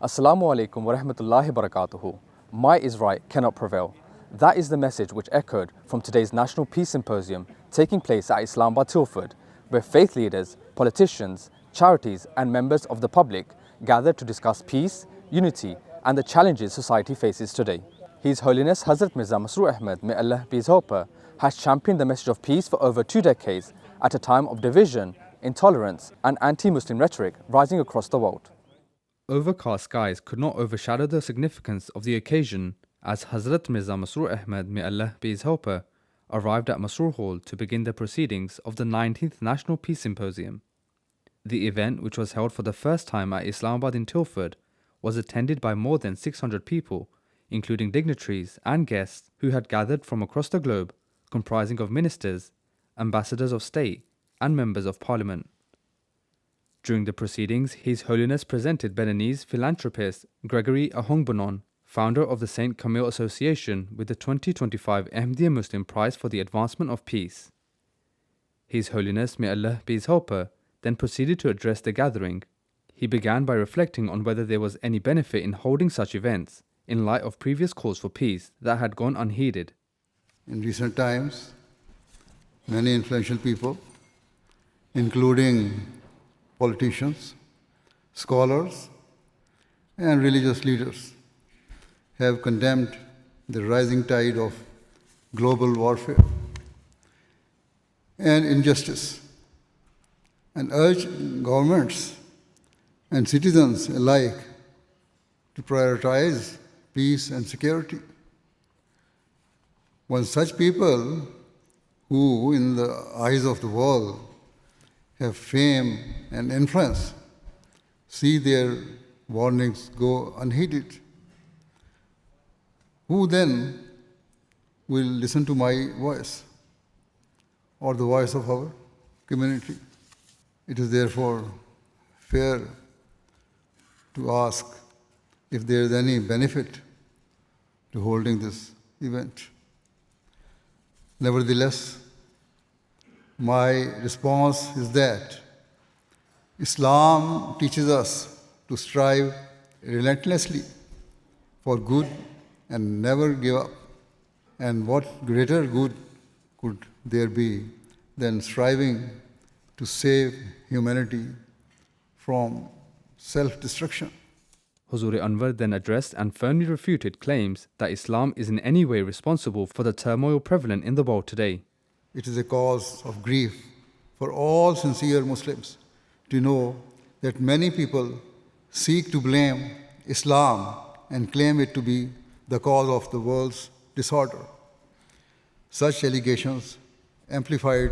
Assalamu alaikum wa rahmatullahi barakatuhu. Might is right cannot prevail. That is the message which echoed from today's National Peace Symposium taking place at Islamabad Tilford, where faith leaders, politicians, charities and members of the public gathered to discuss peace, unity and the challenges society faces today. His Holiness Hazrat Mirza Masroor Ahmad, may Allah be his helper, has championed the message of peace for over 2 decades at a time of division, intolerance and anti-Muslim rhetoric rising across the world. Overcast skies could not overshadow the significance of the occasion as Hazrat Mirza Masroor Ahmad, may Allah be his helper, arrived at Masroor Hall to begin the proceedings of the 19th National Peace Symposium. The event, which was held for the first time at Islamabad in Tilford, was attended by more than 600 people, including dignitaries and guests who had gathered from across the globe, comprising of ministers, ambassadors of state and members of parliament. During the proceedings, His Holiness presented Beninese philanthropist Gregory Ahongbonon, founder of the St. Camille Association, with the 2025 Ahmadiyya Muslim Prize for the Advancement of Peace. His Holiness, may Allah be his helper, then proceeded to address the gathering. He began by reflecting on whether there was any benefit in holding such events in light of previous calls for peace that had gone unheeded. In recent times, many influential people, including politicians, scholars, and religious leaders, have condemned the rising tide of global warfare and injustice and urged governments and citizens alike to prioritize peace and security. When such people, who in the eyes of the world have fame and influence, see their warnings go unheeded, who then will listen to my voice or the voice of our community? It is therefore fair to ask if there is any benefit to holding this event. Nevertheless, my response is that Islam teaches us to strive relentlessly for good and never give up. And what greater good could there be than striving to save humanity from self-destruction? Huzur Anwar then addressed and firmly refuted claims that Islam is in any way responsible for the turmoil prevalent in the world today. It is a cause of grief for all sincere Muslims to know that many people seek to blame Islam and claim it to be the cause of the world's disorder. Such allegations, amplified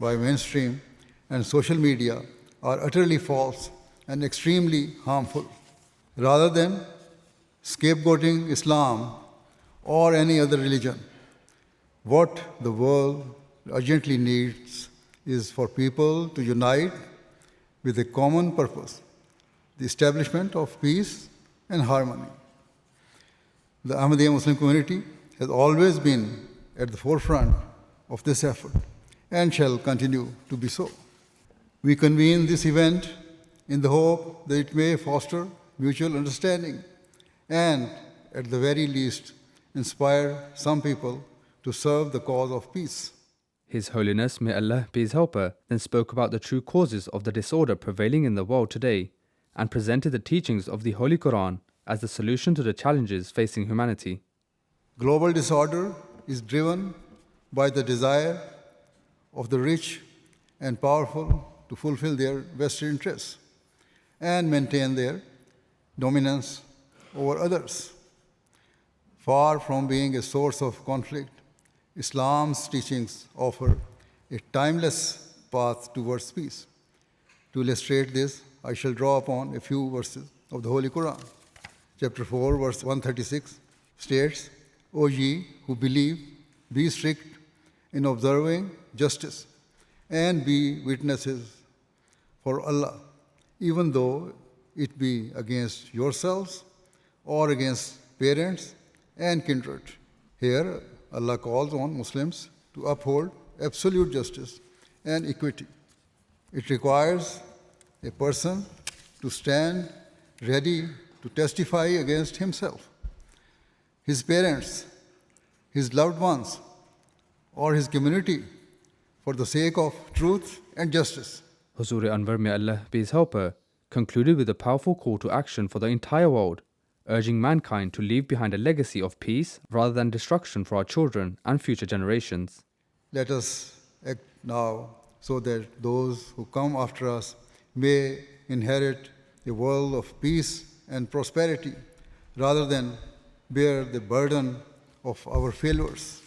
by mainstream and social media, are utterly false and extremely harmful. Rather than scapegoating Islam or any other religion, what the world urgently needs is for people to unite with a common purpose, the establishment of peace and harmony. The Ahmadiyya Muslim community has always been at the forefront of this effort and shall continue to be so. We convene this event in the hope that it may foster mutual understanding and, at the very least, inspire some people to serve the cause of peace. His Holiness, may Allah be his helper, then spoke about the true causes of the disorder prevailing in the world today and presented the teachings of the Holy Quran as the solution to the challenges facing humanity. Global disorder is driven by the desire of the rich and powerful to fulfill their vested interests and maintain their dominance over others. Far from being a source of conflict, Islam's teachings offer a timeless path towards peace. To illustrate this, I shall draw upon a few verses of the Holy Quran. Chapter 4, verse 136 states, O ye who believe, be strict in observing justice and be witnesses for Allah, even though it be against yourselves or against parents and kindred. Here, Allah calls on Muslims to uphold absolute justice and equity. It requires a person to stand ready to testify against himself, his parents, his loved ones, or his community for the sake of truth and justice. Huzur Anwar, may Allah be his helper, concluded with a powerful call to action for the entire world, urging mankind to leave behind a legacy of peace rather than destruction for our children and future generations. Let us act now so that those who come after us may inherit a world of peace and prosperity rather than bear the burden of our failures.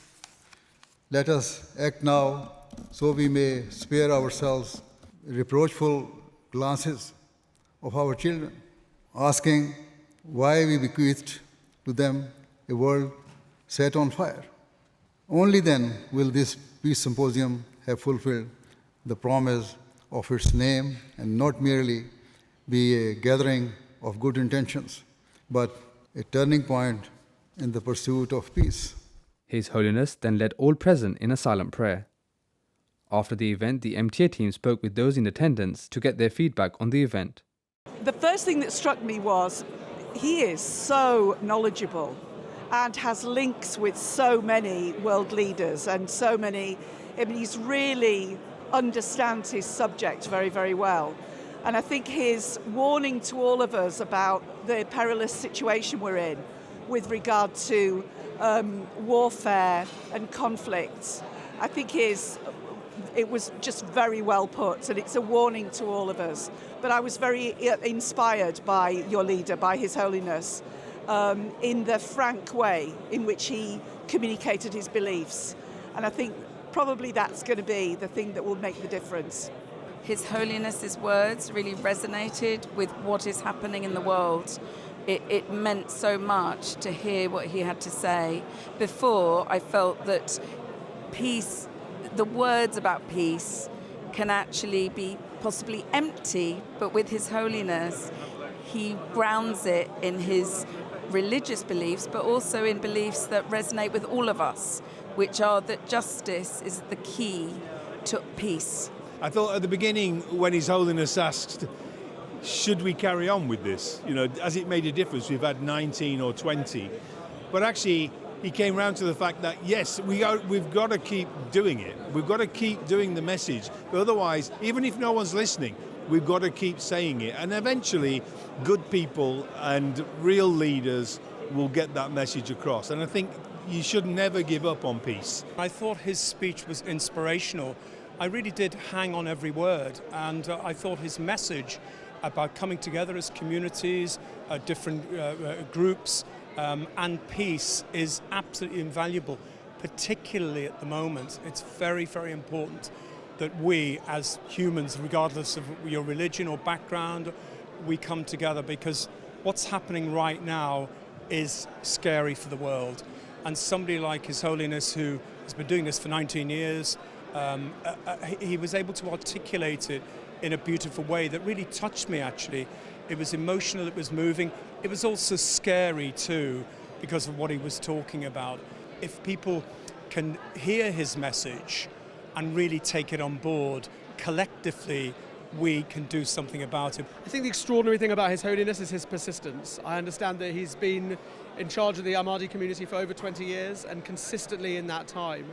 Let us act now so we may spare ourselves reproachful glances of our children, asking why we bequeathed to them a world set on fire. Only then will this Peace Symposium have fulfilled the promise of its name and not merely be a gathering of good intentions, but a turning point in the pursuit of peace. His Holiness then led all present in a silent prayer. After the event, the MTA team spoke with those in attendance to get their feedback on the event. The first thing that struck me was he is so knowledgeable and has links with so many world leaders and so many, he's really understands his subject very, very well. And I think his warning to all of us about the perilous situation we're in with regard to warfare and conflicts, I think it was just very well put, and it's a warning to all of us. But I was very inspired by your leader, by His Holiness, in the frank way in which he communicated his beliefs. And I think probably that's going to be the thing that will make the difference. His Holiness's words really resonated with what is happening in the world. It meant so much to hear what he had to say. Before, I felt that peace, the words about peace, can actually be possibly empty, but with His Holiness, he grounds it in his religious beliefs, but also in beliefs that resonate with all of us, which are that justice is the key to peace. I thought at the beginning, when His Holiness asked, should we carry on with this? Has it made a difference? We've had 19 or 20. But actually, he came round to the fact that, yes, we've got to keep doing it. We've got to keep doing the message. But otherwise, even if no one's listening, we've got to keep saying it. And eventually, good people and real leaders will get that message across. And I think you should never give up on peace. I thought his speech was inspirational. I really did hang on every word, and I thought his message about coming together as communities, different groups, and peace is absolutely invaluable, particularly at the moment. It's very, very important that we as humans, regardless of your religion or background, we come together, because what's happening right now is scary for the world. And somebody like His Holiness, who has been doing this for 19 years, he was able to articulate it in a beautiful way that really touched me, actually. It was emotional, it was moving. It was also scary too, because of what he was talking about. If people can hear his message and really take it on board, collectively, we can do something about it. I think the extraordinary thing about His Holiness is his persistence. I understand that he's been in charge of the Ahmadi community for over 20 years, and consistently in that time,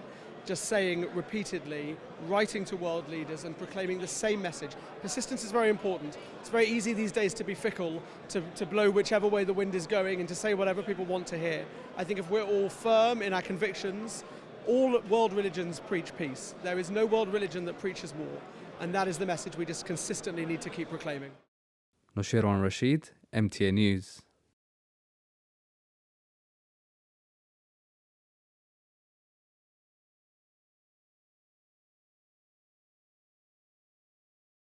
just saying repeatedly, writing to world leaders and proclaiming the same message. Persistence is very important. It's very easy these days to be fickle, to blow whichever way the wind is going and to say whatever people want to hear. I think if we're all firm in our convictions, all world religions preach peace. There is no world religion that preaches war, and that is the message we just consistently need to keep proclaiming. Noshiron Rashid, MTA News.